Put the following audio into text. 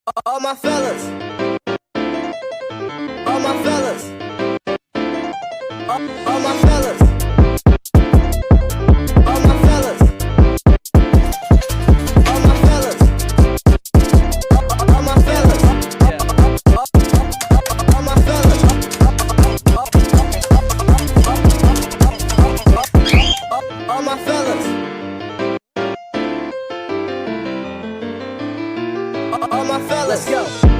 All my fellas, all my fellas, all my fellas, all my fellas, all my fellas, all my fellas, all my fellas, all my fellas, all my fellas, let's go.